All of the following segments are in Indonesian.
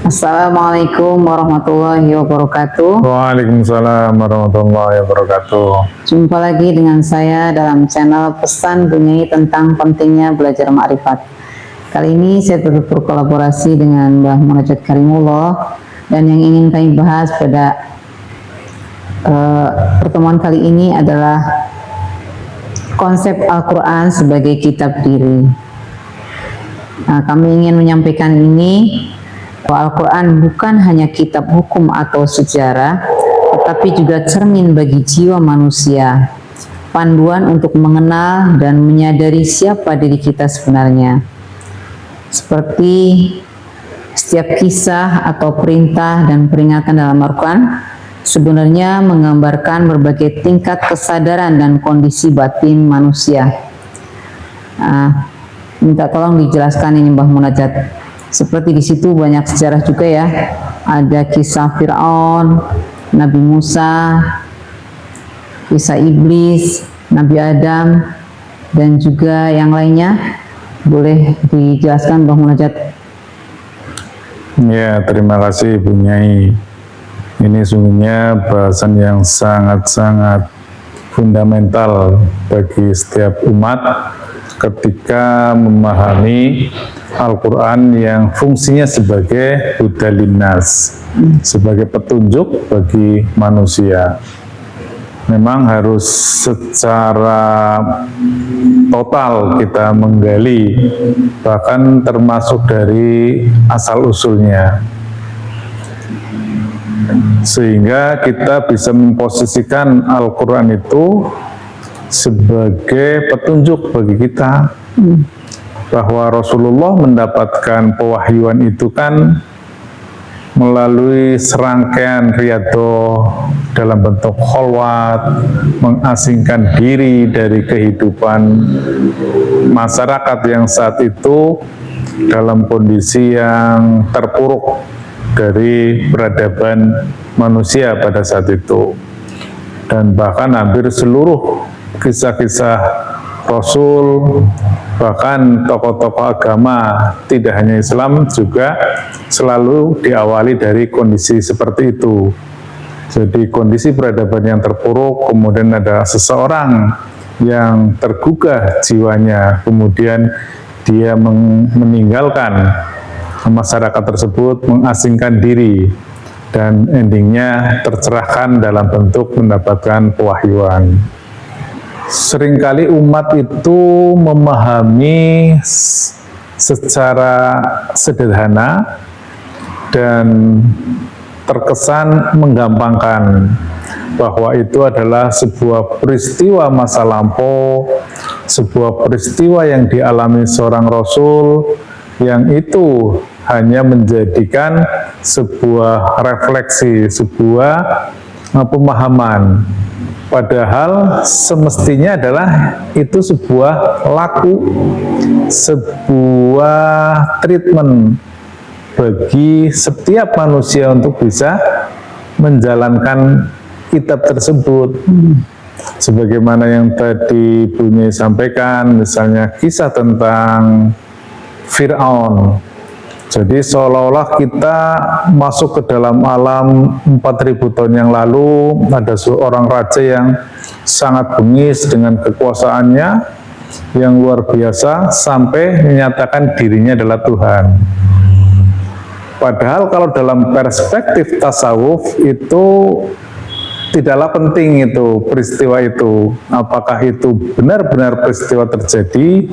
Assalamualaikum warahmatullahi wabarakatuh. Waalaikumsalam warahmatullahi wabarakatuh. Jumpa lagi dengan saya dalam channel Pesan Bunyai tentang pentingnya belajar ma'rifat. Kali ini saya tetap berkolaborasi dengan Mbah Munajat Karimullah, dan yang ingin kami bahas pada pertemuan kali ini adalah konsep Al-Quran sebagai kitab diri. Nah, kami ingin menyampaikan ini bahwa Al-Quran bukan hanya kitab hukum atau sejarah, tetapi juga cermin bagi jiwa manusia, panduan untuk mengenal dan menyadari siapa diri kita sebenarnya. Seperti setiap kisah atau perintah dan peringatan dalam Al-Quran sebenarnya menggambarkan berbagai tingkat kesadaran dan kondisi batin manusia. Minta tolong dijelaskan ini Mbah Munajat. Seperti di situ banyak sejarah juga ya. Ada kisah Fir'aun, Nabi Musa, kisah iblis, Nabi Adam, dan juga yang lainnya. Boleh dijelaskan Mbah Munajat? Ya, terima kasih Bu Nyai. Ini sungguhnya bahasan yang sangat-sangat fundamental bagi setiap umat ketika memahami Al-Quran yang fungsinya sebagai huda linnas, sebagai petunjuk bagi manusia. Memang harus secara total kita menggali, bahkan termasuk dari asal-usulnya, sehingga kita bisa memposisikan Al-Quran itu sebagai petunjuk bagi kita, bahwa Rasulullah mendapatkan pewahyuan itu kan melalui serangkaian riyadhah dalam bentuk kholwat, mengasingkan diri dari kehidupan masyarakat yang saat itu dalam kondisi yang terpuruk dari peradaban manusia pada saat itu. Dan bahkan hampir seluruh kisah-kisah Rasul, bahkan tokoh-tokoh agama tidak hanya Islam juga selalu diawali dari kondisi seperti itu. Jadi kondisi peradaban yang terpuruk, kemudian ada seseorang yang tergugah jiwanya, kemudian dia meninggalkan masyarakat tersebut, mengasingkan diri, dan endingnya tercerahkan dalam bentuk mendapatkan pewahyuan. Seringkali umat itu memahami secara sederhana dan terkesan menggampangkan bahwa itu adalah sebuah peristiwa masa lampau, sebuah peristiwa yang dialami seorang Rasul, yang itu hanya menjadikan sebuah refleksi, sebuah pemahaman. Padahal semestinya adalah itu sebuah laku, sebuah treatment bagi setiap manusia untuk bisa menjalankan kitab tersebut. Sebagaimana yang tadi Bu Nyai sampaikan, misalnya kisah tentang Fir'aun. Jadi seolah-olah kita masuk ke dalam alam 4000 tahun yang lalu, ada seorang raja yang sangat bengis dengan kekuasaannya yang luar biasa sampai menyatakan dirinya adalah Tuhan. Padahal kalau dalam perspektif tasawuf itu tidaklah penting itu peristiwa itu, apakah itu benar-benar peristiwa terjadi,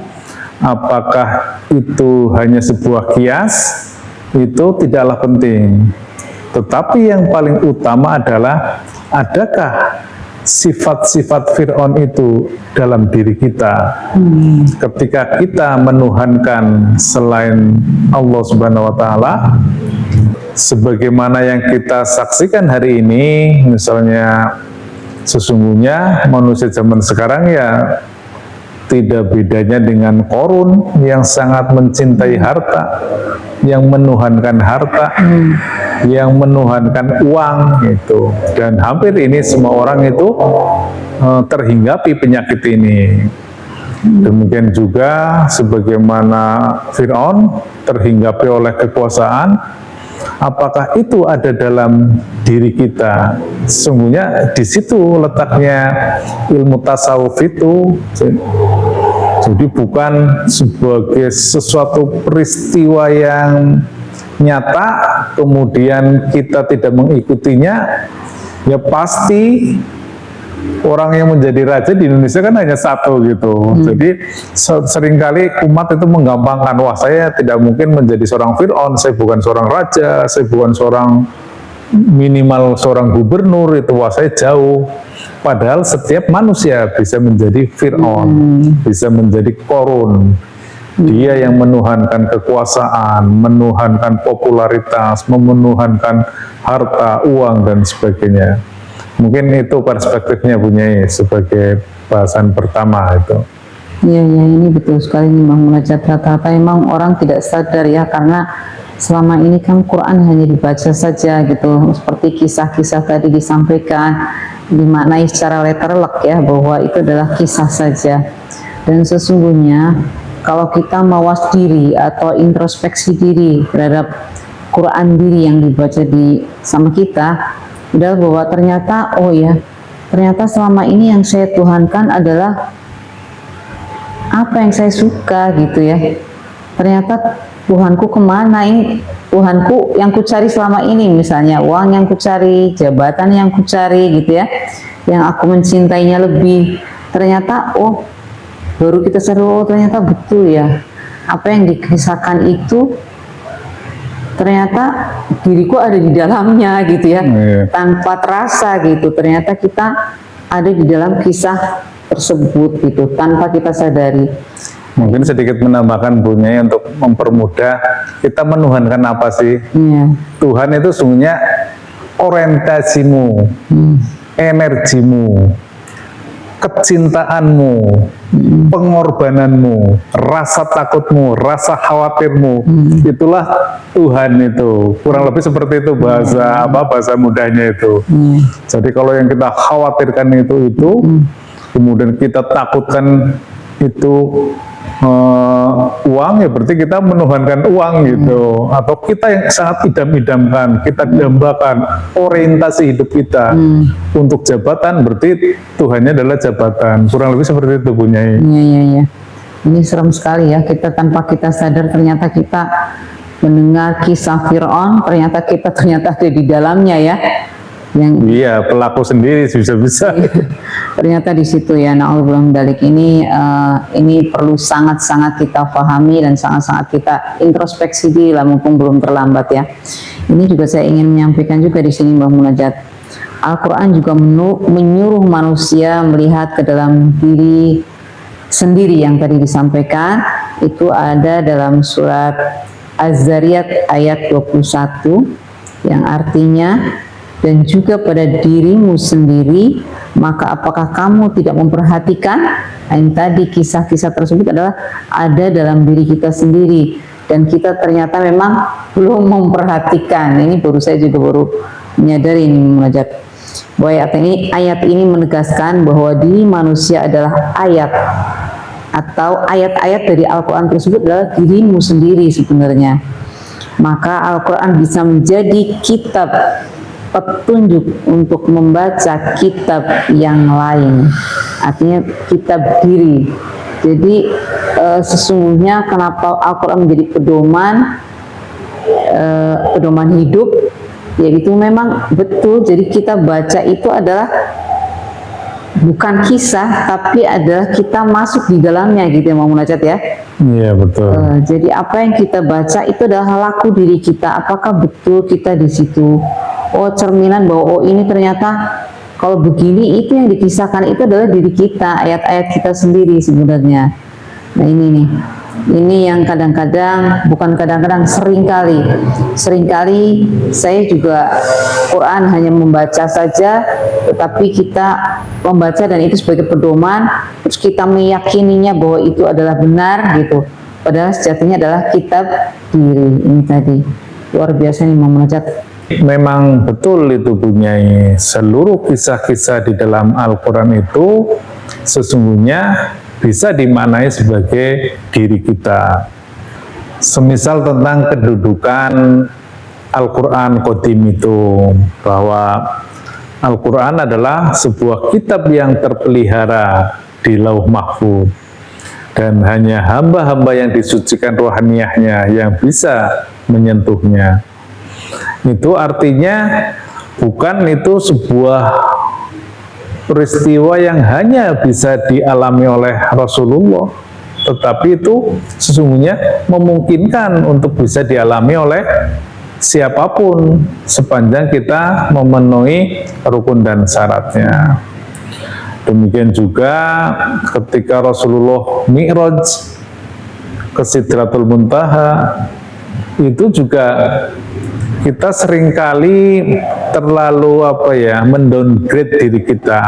apakah itu hanya sebuah kias, itu tidaklah penting. Tetapi yang paling utama adalah, adakah sifat-sifat Fir'aun itu dalam diri kita? Ketika kita menuhankan selain Allah Subhanahu wa Ta'ala, sebagaimana yang kita saksikan hari ini, misalnya sesungguhnya manusia zaman sekarang ya tidak bedanya dengan Qarun yang sangat mencintai harta, yang menuhankan harta, yang menuhankan uang itu. Dan hampir ini semua orang itu terhinggapi penyakit ini. Demikian juga sebagaimana Fir'aun terhinggapi oleh kekuasaan, apakah itu ada dalam diri kita? Sesungguhnya di situ letaknya ilmu tasawuf itu. Jadi bukan sebagai sesuatu peristiwa yang nyata, kemudian kita tidak mengikutinya, ya pasti orang yang menjadi raja di Indonesia kan hanya satu gitu. Jadi seringkali umat itu menggampangkan, wah saya tidak mungkin menjadi seorang Fir'aun, saya bukan seorang raja, saya bukan seorang minimal seorang gubernur, itu wah saya jauh. Padahal setiap manusia bisa menjadi Fir'aun, bisa menjadi Korun. Dia yang menuhankan kekuasaan, menuhankan popularitas, memenuhankan harta, uang, dan sebagainya. Mungkin itu perspektifnya Bunyai sebagai bahasan pertama itu. Iya, ini betul sekali nih Bang Munajat. Rata-rata emang orang tidak sadar ya, karena selama ini kan Quran hanya dibaca saja gitu, seperti kisah-kisah tadi disampaikan, dimaknai secara letterlek ya, bahwa itu adalah kisah saja. Dan sesungguhnya kalau kita mawas diri atau introspeksi diri terhadap Quran diri yang dibaca sama kita, adalah bahwa ternyata, oh ya, ternyata selama ini yang saya tuhankan adalah apa yang saya suka gitu ya. Ternyata Tuhanku kemana ini? Tuhanku yang kucari selama ini, misalnya uang yang kucari, jabatan yang kucari gitu ya, yang aku mencintainya lebih. Ternyata, oh, baru kita sadar, oh ternyata betul ya, apa yang dikisahkan itu ternyata diriku ada di dalamnya gitu ya, tanpa terasa gitu. Ternyata kita ada di dalam kisah tersebut gitu, tanpa kita sadari. Mungkin sedikit menambahkan Bunyai untuk mempermudah, kita menuhankan apa sih? Tuhan itu sungguhnya orientasimu, energimu, kecintaanmu, pengorbananmu, rasa takutmu, rasa khawatirmu, itulah Tuhan itu. Kurang lebih seperti itu bahasa mudahnya itu. Jadi kalau yang kita khawatirkan itu, kemudian kita takutkan itu uang, ya berarti kita menuhankan uang gitu. Atau kita yang sangat idam-idamkan, kita dambakan orientasi hidup kita untuk jabatan, berarti Tuhannya adalah jabatan. Kurang lebih seperti itu Bunyai. Iya. Ini serem sekali ya, kita tanpa kita sadar ternyata kita mendengar kisah Fir'aun, ternyata kita ada di dalamnya ya. Iya, pelaku sendiri bisa-bisa. Ternyata di situ ya, na'udzubillah min dzalik. Ini perlu sangat-sangat kita pahami dan sangat-sangat kita introspeksi diri lah, mumpung belum terlambat ya. Ini juga saya ingin menyampaikan juga di sini Mbak Munajat. Al-Quran juga menyuruh manusia melihat ke dalam diri sendiri yang tadi disampaikan. Itu ada dalam surat Az-Zariyat ayat 21 yang artinya, dan juga pada dirimu sendiri, maka apakah kamu tidak memperhatikan? Yang tadi kisah-kisah tersebut adalah ada dalam diri kita sendiri, dan kita ternyata memang belum memperhatikan. Ini saya juga baru menyadari ini Munajat, bahwa ayat ini menegaskan bahwa diri manusia adalah ayat, atau ayat-ayat dari Al-Quran tersebut adalah dirimu sendiri sebenarnya. Maka Al-Quran bisa menjadi kitab petunjuk untuk membaca kitab yang lain, artinya kitab diri. Jadi sesungguhnya kenapa Al-Quran menjadi pedoman hidup, yaitu memang betul. Jadi kita baca itu adalah bukan kisah, tapi adalah kita masuk di dalamnya gitu ya, mau Munajat ya. Iya betul. Jadi apa yang kita baca itu adalah laku diri kita. Apakah betul kita di situ? Oh, cerminan bahwa oh ini ternyata kalau begini, itu yang dikisahkan itu adalah diri kita, ayat-ayat kita sendiri sebenarnya. Nah ini nih, ini yang kadang-kadang, bukan kadang-kadang, seringkali saya juga Quran hanya membaca saja, tetapi kita membaca dan itu sebagai pedoman, terus kita meyakininya bahwa itu adalah benar gitu, padahal sejatinya adalah kitab diri. Ini tadi luar biasa nih Munajat. Memang betul itu Bunyai, seluruh kisah-kisah di dalam Al-Quran itu sesungguhnya bisa dimaknai sebagai diri kita. Semisal tentang kedudukan Al-Quran Qadim itu, bahwa Al-Quran adalah sebuah kitab yang terpelihara di Lauh Mahfuz, dan hanya hamba-hamba yang disucikan rohaniyahnya yang bisa menyentuhnya. Itu artinya bukan itu sebuah peristiwa yang hanya bisa dialami oleh Rasulullah, tetapi itu sesungguhnya memungkinkan untuk bisa dialami oleh siapapun sepanjang kita memenuhi rukun dan syaratnya. Demikian juga ketika Rasulullah Mi'raj ke Sidratul Muntaha, itu juga kita seringkali terlalu mendowngrade diri kita,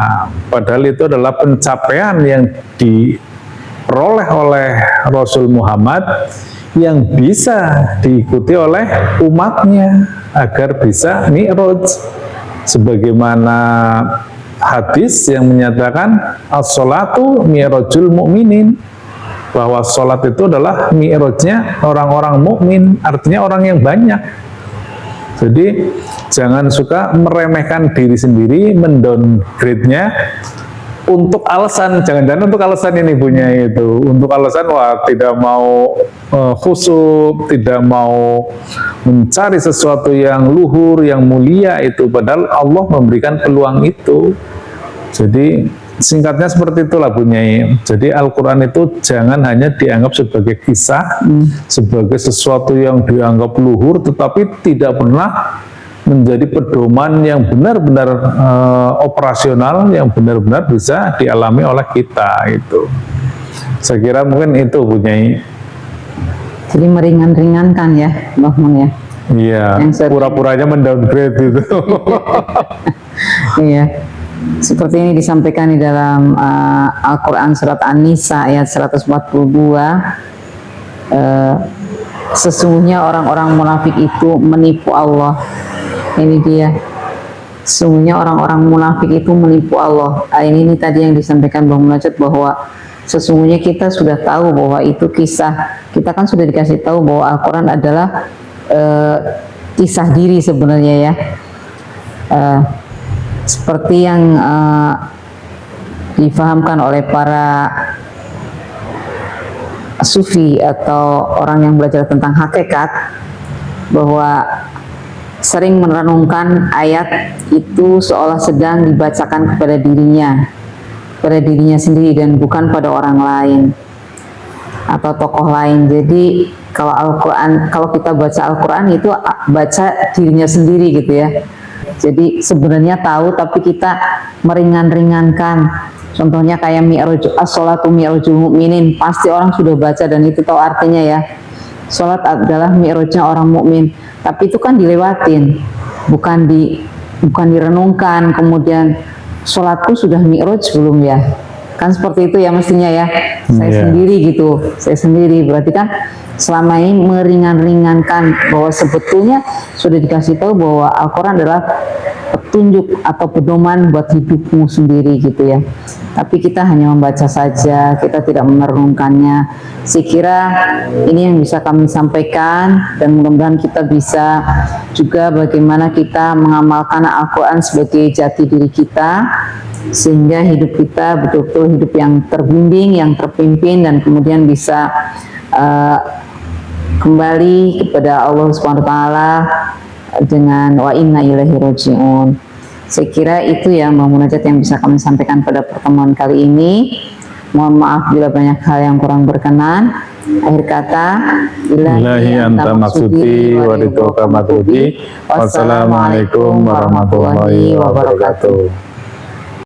padahal itu adalah pencapaian yang diperoleh oleh Rasul Muhammad yang bisa diikuti oleh umatnya agar bisa mi'raj, sebagaimana hadis yang menyatakan as-sholatu mi'rajul mu'minin, bahwa sholat itu adalah mi'rajnya orang-orang mukmin, artinya orang yang banyak. Jadi jangan suka meremehkan diri sendiri, mendowngrade-nya untuk alasan, jangan-jangan untuk alasan ini punya itu, untuk alasan tidak mau khusyuk, tidak mau mencari sesuatu yang luhur, yang mulia itu, padahal Allah memberikan peluang itu. Jadi singkatnya seperti itulah Bunyai. Jadi Al-Quran itu jangan hanya dianggap sebagai kisah, sebagai sesuatu yang dianggap luhur, tetapi tidak pernah menjadi pedoman yang benar-benar operasional, yang benar-benar bisa dialami oleh kita itu. Saya kira mungkin itu Bunyai. Jadi meringan-ringankan ya, Mbah Mun ya. Iya, pura-puranya mendowngrade itu. Iya. Seperti ini disampaikan di dalam Al-Quran surat An-Nisa ayat 142. Sesungguhnya orang-orang munafik itu menipu Allah. Ini dia. Sesungguhnya orang-orang munafik itu menipu Allah. Ini tadi yang disampaikan Bang Munajat, bahwa sesungguhnya kita sudah tahu bahwa itu kisah. Kita kan sudah dikasih tahu bahwa Al-Quran adalah kisah diri sebenarnya ya. Seperti yang difahamkan oleh para sufi atau orang yang belajar tentang hakikat, bahwa sering merenungkan ayat itu seolah sedang dibacakan kepada dirinya sendiri dan bukan pada orang lain atau tokoh lain. Jadi kalau Al-Quran, kalau kita baca Al-Quran itu baca dirinya sendiri gitu ya. Jadi sebenarnya tahu, tapi kita meringan-ringankan. Contohnya kayak mi'raj, as-sholatu mi'rajul mu'minin, pasti orang sudah baca dan itu tahu artinya ya. Sholat adalah mi'rajnya orang mukmin, tapi itu kan dilewatin, bukan direnungkan. Kemudian sholatku sudah mi'raj belum ya? Kan seperti itu ya mestinya ya. Saya sendiri gitu, saya sendiri. Berarti kan selama ini meringan-ringankan bahwa sebetulnya sudah dikasih tahu bahwa Al-Quran adalah petunjuk atau pedoman buat hidupmu sendiri gitu ya. Tapi kita hanya membaca saja, kita tidak merenungkannya. Saya kira ini yang bisa kami sampaikan, dan mudah-mudahan kita bisa juga bagaimana kita mengamalkan Al-Quran sebagai jati diri kita, sehingga hidup kita betul-betul hidup yang terbimbing, yang terpimpin, dan kemudian bisa kembali kepada Allah Subhanahu wa taala dengan wa inna ilaihi raji'un. Saya kira itu ya Mbak Munajat yang bisa kami sampaikan pada pertemuan kali ini. Mohon maaf bila banyak hal yang kurang berkenan. Akhir kata, Ilahi anta maksudi wa ridhoka matlubi. Wassalamualaikum warahmatullahi wabarakatuh.